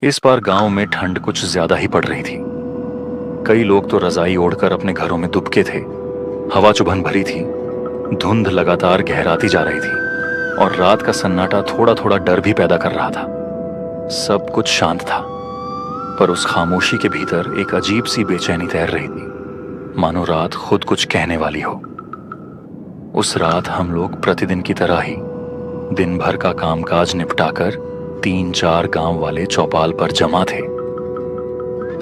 इस बार गांव में ठंड कुछ ज्यादा ही पड़ रही थी। कई लोग तो रजाई ओढ़कर अपने घरों में दुबके थे। हवा चुभन भरी थी। धुंध लगातार गहराती जा रही थी और रात का सन्नाटा थोड़ा थोड़ा डर भी पैदा कर रहा था। सब कुछ शांत था, पर उस खामोशी के भीतर एक अजीब सी बेचैनी तैर रही थी, मानो रात खुद कुछ कहने वाली हो। उस रात हम लोग प्रतिदिन की तरह ही दिन भर का कामकाज निपटाकर 3-4 गांव वाले चौपाल पर जमा थे।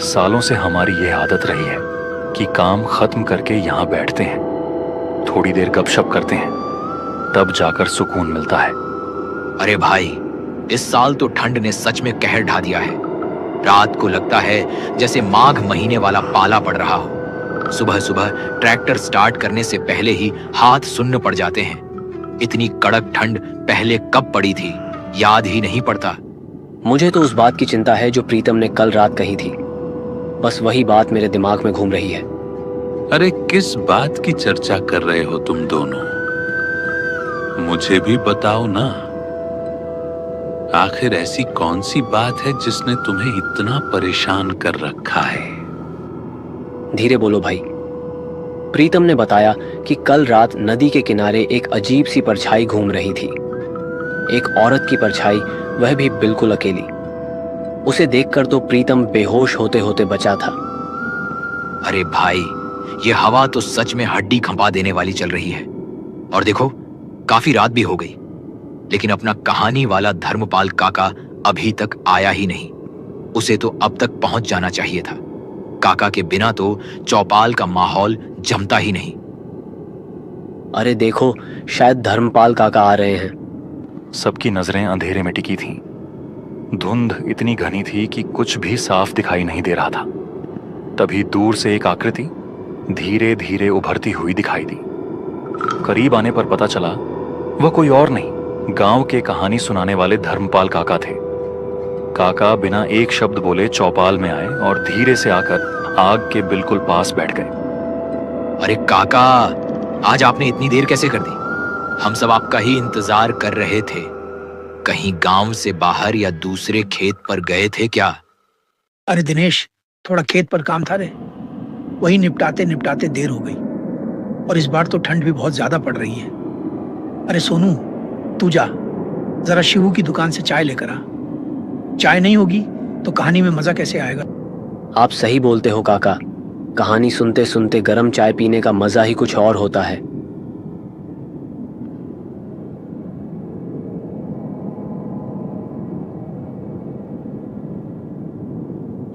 सालों से हमारी यह आदत रही है कि काम खत्म करके यहाँ बैठते हैं, थोड़ी देर गपशप करते हैं, तब जाकर सुकून मिलता है। अरे भाई, इस साल तो ठंड ने सच में कहर ढा दिया है। रात को लगता है जैसे माघ महीने वाला पाला पड़ रहा हो। सुबह सुबह ट्रैक्टर स्टार्ट करने से पहले ही हाथ सुन्न पड़ जाते हैं। इतनी कड़क ठंड पहले कब पड़ी थी, याद ही नहीं पड़ता। मुझे तो उस बात की चिंता है जो प्रीतम ने कल रात कही थी। बस वही बात मेरे दिमाग में घूम रही है। अरे किस बात की चर्चा कर रहे हो तुम दोनों? मुझे भी बताओ ना। आखिर ऐसी कौन सी बात है जिसने तुम्हें इतना परेशान कर रखा है? धीरे बोलो भाई। प्रीतम ने बताया कि कल रात नदी के किनारे एक अजीब सी परछाई घूम रही थी। एक औरत की परछाई, वह भी बिल्कुल अकेली। उसे देखकर तो प्रीतम बेहोश होते होते बचा था। अरे भाई, ये हवा तो सच में हड्डी खंपा देने वाली चल रही है। और देखो, काफी रात भी हो गई, लेकिन अपना कहानी वाला धर्मपाल काका अभी तक आया ही नहीं। उसे तो अब तक पहुंच जाना चाहिए था। काका के बिना तो चौपाल का माहौल जमता ही नहीं। अरे देखो, शायद धर्मपाल काका आ रहे हैं। सबकी नजरें अंधेरे में टिकी थीं। धुंध इतनी घनी थी कि कुछ भी साफ दिखाई नहीं दे रहा था। तभी दूर से एक आकृति धीरे धीरे उभरती हुई दिखाई दी। करीब आने पर पता चला वह कोई और नहीं, गांव के कहानी सुनाने वाले धर्मपाल काका थे। काका बिना एक शब्द बोले चौपाल में आए और धीरे से आकर आग के बिल्कुल पास बैठ गए। अरे काका, आज आपने इतनी देर कैसे कर दी? हम सब आपका ही इंतजार कर रहे थे। कहीं गांव से बाहर या दूसरे खेत पर गए थे क्या? अरे दिनेश, थोड़ा खेत पर काम था रे, वही निपटाते निपटाते देर हो गई। और इस बार तो ठंड भी बहुत ज्यादा पड़ रही है। अरे सोनू, तू जा जरा शिवू की दुकान से चाय लेकर आ। चाय नहीं होगी तो कहानी में मजा कैसे आएगा? आप सही बोलते हो काका। कहानी सुनते सुनते गर्म चाय पीने का मजा ही कुछ और होता है।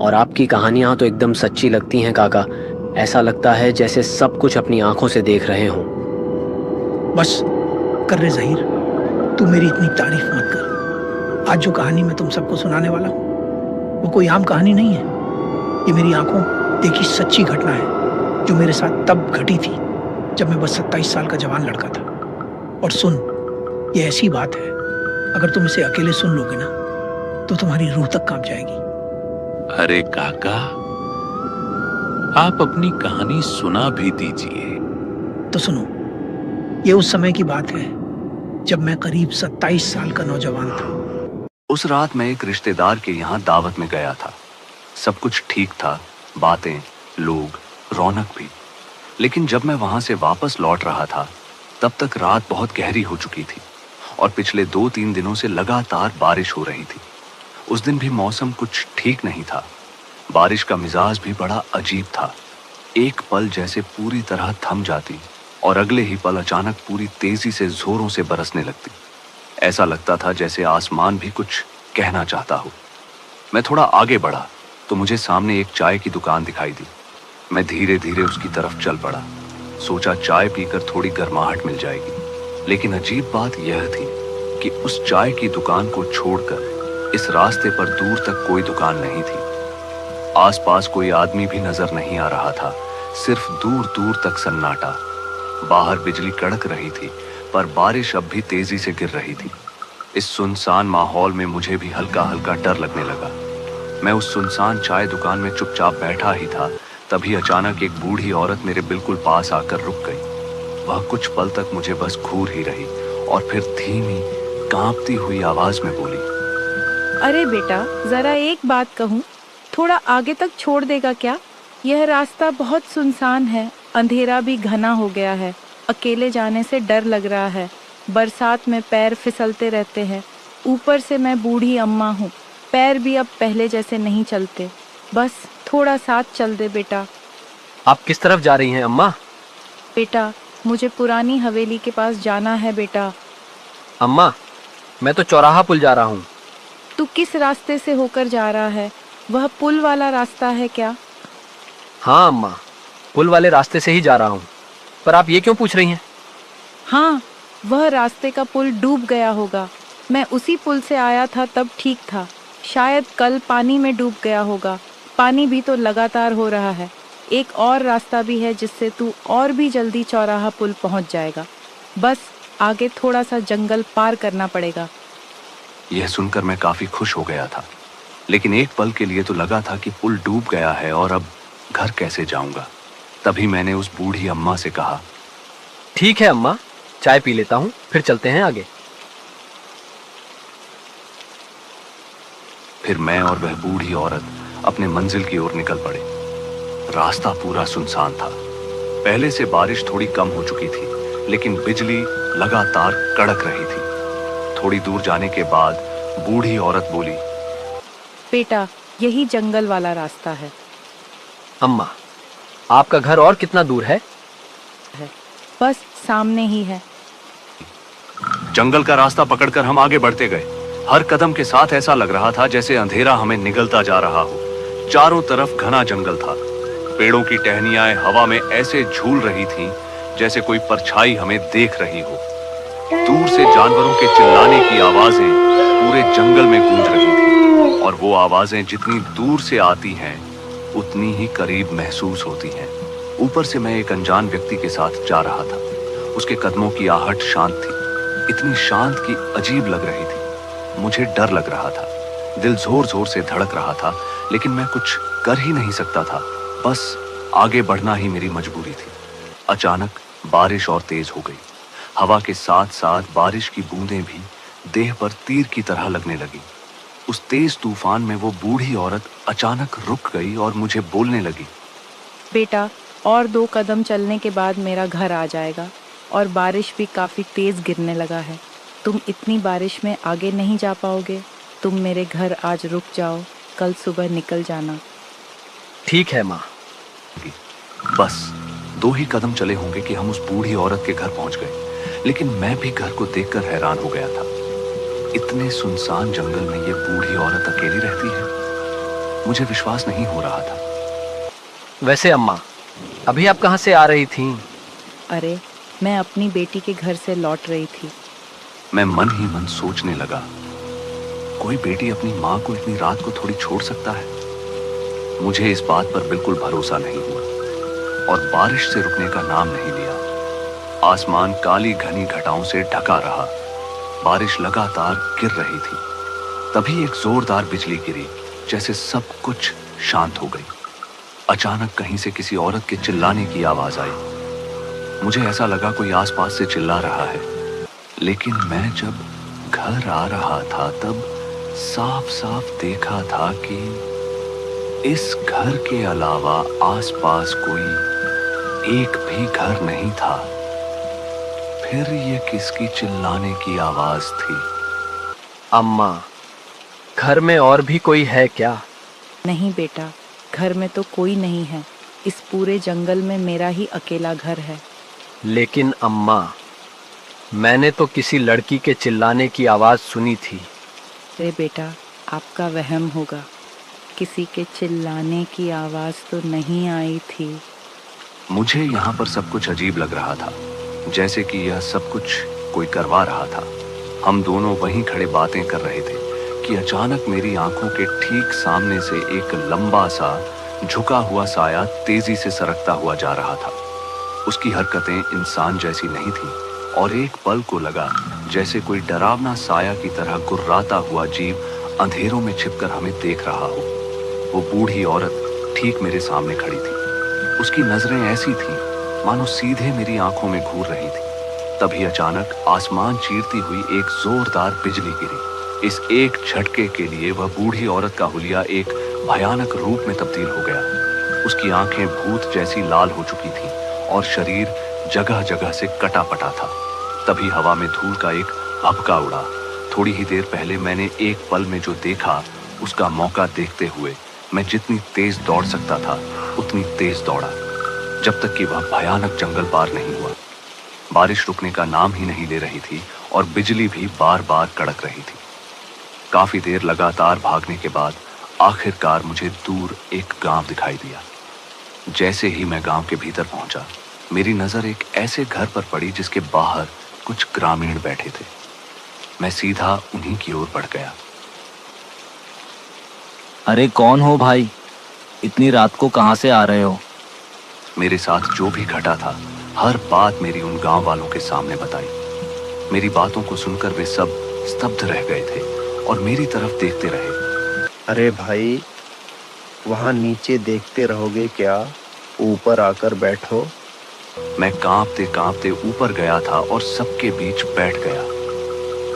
और आपकी कहानियां तो एकदम सच्ची लगती हैं काका। ऐसा लगता है जैसे सब कुछ अपनी आंखों से देख रहे हों। बस कर रे जहीर, तू मेरी इतनी तारीफ मत कर। आज जो कहानी मैं तुम सबको सुनाने वाला हूँ वो कोई आम कहानी नहीं है। ये मेरी आंखों देखी सच्ची घटना है जो मेरे साथ तब घटी थी जब मैं बस 27 साल का जवान लड़का था। और सुन, ये ऐसी बात है, अगर तुम इसे अकेले सुन लोगे ना तो तुम्हारी रूह तक कांप जाएगी। अरे काका, आप अपनी कहानी सुना भी दीजिए। तो सुनो, ये उस समय की बात है जब मैं करीब 27 साल का नौजवान था। उस रात मैं एक रिश्तेदार के यहाँ दावत में गया था। सब कुछ ठीक था, बातें, लोग, रौनक भी। लेकिन जब मैं वहां से वापस लौट रहा था तब तक रात बहुत गहरी हो चुकी थी और पिछले 2-3 दिनों से लगातार बारिश हो रही थी। उस दिन भी मौसम कुछ ठीक नहीं था। बारिश का मिजाज भी बड़ा अजीब था। एक पल जैसे पूरी तरह थम जाती और अगले ही पल अचानक पूरी तेजी से जोरों से बरसने लगती। ऐसा लगता था जैसे आसमान भी कुछ कहना चाहता हो। मैं थोड़ा आगे बढ़ा तो मुझे सामने एक चाय की दुकान दिखाई दी। मैं धीरे धीरे उसकी तरफ चल पड़ा। सोचा चाय पीकर थोड़ी गर्माहट मिल जाएगी। लेकिन अजीब बात यह थी कि उस चाय की दुकान को छोड़कर इस रास्ते पर दूर तक कोई दुकान नहीं थी। आसपास कोई आदमी भी नजर नहीं आ रहा था, सिर्फ दूर दूर तक सन्नाटा। बाहर बिजली कड़क रही थी पर बारिश अब भी तेजी से गिर रही थी। इस सुनसान माहौल में मुझे भी हल्का हल्का डर लगने लगा। मैं उस सुनसान चाय दुकान में चुपचाप बैठा ही था, तभी अचानक एक बूढ़ी औरत मेरे बिल्कुल पास आकर रुक गई। वह कुछ पल तक मुझे बस घूर ही रही और फिर धीमी कांपती हुई आवाज में बोली, अरे बेटा, जरा एक बात कहूँ, थोड़ा आगे तक छोड़ देगा क्या? यह रास्ता बहुत सुनसान है, अंधेरा भी घना हो गया है, अकेले जाने से डर लग रहा है। बरसात में पैर फिसलते रहते हैं, ऊपर से मैं बूढ़ी अम्मा हूँ, पैर भी अब पहले जैसे नहीं चलते। बस थोड़ा साथ चल दे बेटा। आप किस तरफ जा रही हैं अम्मा? बेटा, मुझे पुरानी हवेली के पास जाना है बेटा। अम्मा, मैं तो चौराहा पुल जा रहा हूँ। तू किस रास्ते से होकर जा रहा है? वह पुल वाला रास्ता है क्या? हाँ अम्मा, पुल वाले रास्ते से ही जा रहा हूँ। पर आप ये क्यों पूछ रही हैं? हाँ, वह रास्ते का पुल डूब गया होगा। मैं उसी पुल से आया था तब ठीक था, शायद कल पानी में डूब गया होगा। पानी भी तो लगातार हो रहा है। एक और रास्ता भी है जिससे तू और भी जल्दी चौराहा पुल पहुंच जाएगा। बस आगे थोड़ा सा जंगल पार करना पड़ेगा। यह सुनकर मैं काफी खुश हो गया था, लेकिन एक पल के लिए तो लगा था कि पुल डूब गया है और अब घर कैसे जाऊंगा। तभी मैंने उस बूढ़ी अम्मा से कहा, ठीक है अम्मा, चाय पी लेता हूँ, फिर चलते हैं आगे। फिर मैं और वह बूढ़ी औरत अपने मंजिल की ओर निकल पड़े। रास्ता पूरा सुनसान था। पहले से बारिश थोड़ी कम हो चुकी थी, लेकिन बिजली लगातार कड़क रही थी। थोड़ी दूर जाने के बाद बूढ़ी औरत बोली, बेटा, यही जंगल वाला रास्ता है। अम्मा, आपका घर और कितना दूर है? बस सामने ही है। जंगल का रास्ता पकड़कर हम आगे बढ़ते गए। हर कदम के साथ ऐसा लग रहा था जैसे अंधेरा हमें निगलता जा रहा हो। चारों तरफ घना जंगल था। पेड़ों की टहनियां हवा में ऐसे झूल रही थीं जैसे कोई परछाई हमें देख रही हो। दूर से जानवरों के चिल्लाने की आवाजें पूरे जंगल में गूंज रही थी, और वो आवाजें जितनी दूर से आती हैं उतनी ही करीब महसूस होती हैं। ऊपर से मैं एक अनजान व्यक्ति के साथ जा रहा था। उसके कदमों की आहट शांत थी, इतनी शांत कि अजीब लग रही थी। मुझे डर लग रहा था, दिल जोर जोर से धड़क रहा था, लेकिन मैं कुछ कर ही नहीं सकता था। बस आगे बढ़ना ही मेरी मजबूरी थी। अचानक बारिश और तेज हो गई। हवा के साथ साथ बारिश की बूंदें भी देह पर तीर की तरह लगने लगी। उस तेज तूफान में वो बूढ़ी औरत अचानक रुक गई और मुझे बोलने लगी, बेटा, और 2 कदम चलने के बाद मेरा घर आ जाएगा, और बारिश भी काफी तेज गिरने लगा है। तुम इतनी बारिश में आगे नहीं जा पाओगे। तुम मेरे घर आज रुक जाओ, कल सुबह निकल जाना। ठीक है माँ। बस 2 ही कदम चले होंगे कि हम उस बूढ़ी औरत के घर पहुंच गए, लेकिन मैं भी घर को देखकर हैरान हो गया था। इतने सुनसान जंगल में ये बूढ़ी औरत अकेली रहती है, मुझे विश्वास नहीं हो रहा था। वैसे अम्मा, अभी आप कहाँ से आ रही थीं? अरे, मैं अपनी बेटी के घर से लौट रही थी। मैं मन ही मन सोचने लगा, कोई बेटी अपनी माँ को इतनी रात को थोड़ी छोड़ सकता है? मुझे इस बात पर बिल्कुल भरोसा नहीं हुआ, और बारिश से रुकने का नाम नहीं लिया। आसमान काली घनी घटाओं से ढका रहा। बारिश लगातार गिर रही थी। तभी एक जोरदार बिजली गिरी, जैसे सब कुछ शांत हो गई। अचानक कहीं से किसी औरत के चिल्लाने की आवाज आई। मुझे ऐसा लगा कोई आसपास से चिल्ला रहा है, लेकिन मैं जब घर आ रहा था तब साफ साफ देखा था कि इस घर के अलावा आसपास कोई एक भी घर नहीं था। फिर ये किसकी चिल्लाने की आवाज थी? अम्मा, घर में और भी कोई है क्या? नहीं बेटा, घर में तो कोई नहीं है। इस पूरे जंगल में मेरा ही अकेला घर है। लेकिन अम्मा, मैंने तो किसी लड़की के चिल्लाने की आवाज सुनी थी। अरे बेटा, आपका वहम होगा। किसी के चिल्लाने की आवाज तो नहीं आई थी। मुझे यहाँ पर सब कुछ अजीब लग रहा था, जैसे कि यह सब कुछ कोई करवा रहा था। हम दोनों वहीं खड़े बातें कर रहे थे कि अचानक मेरी आंखों के ठीक सामने से एक लंबा सा झुका हुआ साया तेजी से सरकता हुआ जा रहा था। उसकी हरकतें इंसान जैसी नहीं थी, और एक पल को लगा जैसे कोई डरावना साया की तरह गुर्राता हुआ जीव अंधेरों में छिपकर हमें देख रहा हो। वो बूढ़ी औरत ठीक मेरे सामने खड़ी थी। उसकी नजरें ऐसी थीं मानो सीधे मेरी आंखों में घूर रही थी। तभी अचानक आसमान चीरती हुई एक जोरदार बिजली गिरी। इस एक झटके के लिए वह बूढ़ी औरत का हुलिया एक भयानक रूप में तब्दील हो गया। उसकी आंखें भूत जैसी लाल हो चुकी थीं और शरीर जगह जगह से कटा पटा था। तभी हवा में धूल का एक भभका उड़ा। थोड़ी ही देर पहले मैंने एक पल में जो देखा, उसका मौका देखते हुए मैं जितनी तेज दौड़ सकता था उतनी तेज दौड़ा, जब तक कि वह भयानक जंगल पार नहीं हुआ। बारिश रुकने का नाम ही नहीं ले रही थी और बिजली भी बार बार कड़क रही थी। काफी देर लगातार भागने के बाद आखिरकार मुझे दूर एक गांव दिखाई दिया। जैसे ही मैं गांव के भीतर पहुंचा, मेरी नजर एक ऐसे घर पर पड़ी जिसके बाहर कुछ ग्रामीण बैठे थे। मैं सीधा उन्हीं की ओर बढ़ गया। अरे कौन हो भाई, इतनी रात को कहाँ से आ रहे हो? मेरे साथ जो भी घटा था, हर बात मेरी उन गांव वालों के सामने बताई। मेरी बातों को सुनकर वे सब स्तब्ध रह गए थे और मेरी तरफ देखते रहे। अरे भाई, वहां नीचे देखते रहोगे क्या? ऊपर आकर बैठो। मैं कांपते कांपते ऊपर गया था और सबके बीच बैठ गया।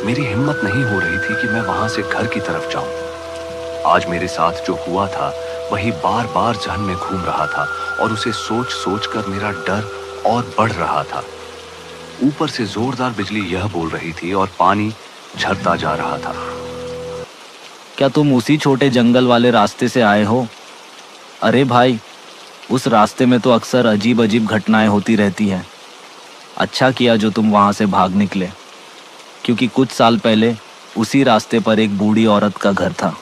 मेरी हिम्मत नहीं हो रही थी कि मैं वहां से घर की तरफ जाऊं। आज मेरे साथ जो हुआ था वही बार बार जहन में घूम रहा था और उसे सोच सोच कर मेरा डर और बढ़ रहा था। ऊपर से जोरदार बिजली यह बोल रही थी और पानी झरता जा रहा था। क्या तुम उसी छोटे जंगल वाले रास्ते से आए हो? अरे भाई, उस रास्ते में तो अक्सर अजीब अजीब घटनाएं होती रहती हैं। अच्छा किया जो तुम वहां से भाग निकले, क्योंकि कुछ साल पहले उसी रास्ते पर एक बूढ़ी औरत का घर था।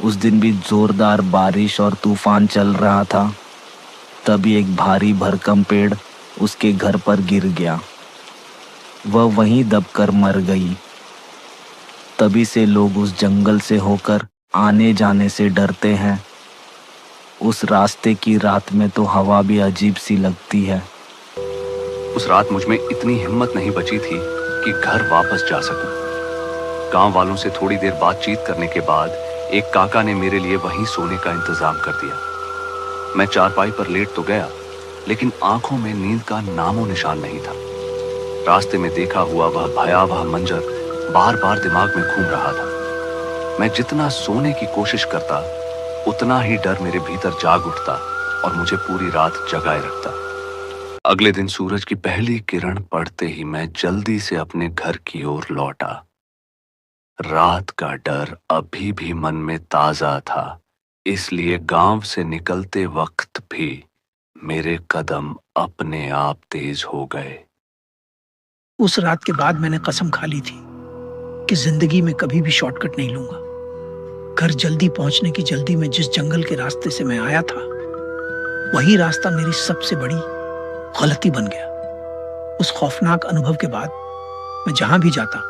उस दिन भी जोरदार बारिश और तूफान चल रहा था। तभी एक भारी भरकम पेड़ उसके घर पर गिर गया। वह वहीं दबकर मर गई। तभी से लोग उस जंगल से होकर आने जाने से डरते हैं। उस रास्ते की रात में तो हवा भी अजीब सी लगती है। उस रात मुझ में इतनी हिम्मत नहीं बची थी कि घर वापस जा सकूं। गांव वालों से थोड़ी देर बातचीत करने के बाद एक काका ने मेरे लिए वहीं सोने का इंतजाम कर दिया। मैं चारपाई पर लेट तो गया, लेकिन आंखों में नींद का नामो निशान नहीं था। रास्ते में देखा हुआ वह भयावह मंजर बार बार दिमाग में घूम रहा था। मैं जितना सोने की कोशिश करता, उतना ही डर मेरे भीतर जाग उठता और मुझे पूरी रात जगाए रखता। अगले दिन सूरज की पहली किरण पड़ते ही मैं जल्दी से अपने घर की ओर लौटा। रात का डर अभी भी मन में ताजा था, इसलिए गांव से निकलते वक्त भी मेरे कदम अपने आप तेज हो गए। उस रात के बाद मैंने कसम खा ली थी कि जिंदगी में कभी भी शॉर्टकट नहीं लूंगा। घर जल्दी पहुंचने की जल्दी में जिस जंगल के रास्ते से मैं आया था, वही रास्ता मेरी सबसे बड़ी गलती बन गया। उस खौफनाक अनुभव के बाद मैं जहां भी जाता,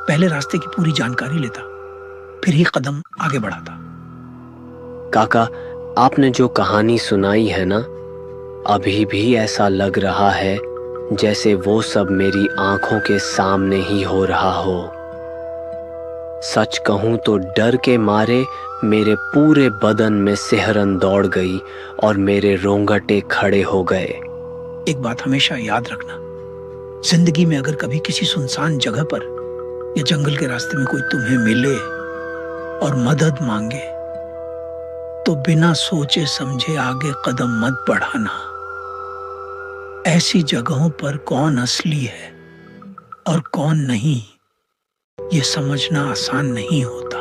पहले रास्ते की पूरी जानकारी लेता, फिर ही कदम आगे बढ़ाता। काका, आपने जो कहानी सुनाई है ना, अभी भी ऐसा लग रहा है जैसे वो सब मेरी आंखों के सामने ही हो रहा हो। सच कहूं तो डर के मारे मेरे पूरे बदन में सिहरन दौड़ गई और मेरे रोंगटे खड़े हो गए। एक बात हमेशा याद रखना, जिंदगी में अगर कभी किसी सुनसान जगह पर या जंगल के रास्ते में कोई तुम्हें मिले और मदद मांगे, तो बिना सोचे समझे आगे कदम मत बढ़ाना। ऐसी जगहों पर कौन असली है और कौन नहीं, ये समझना आसान नहीं होता।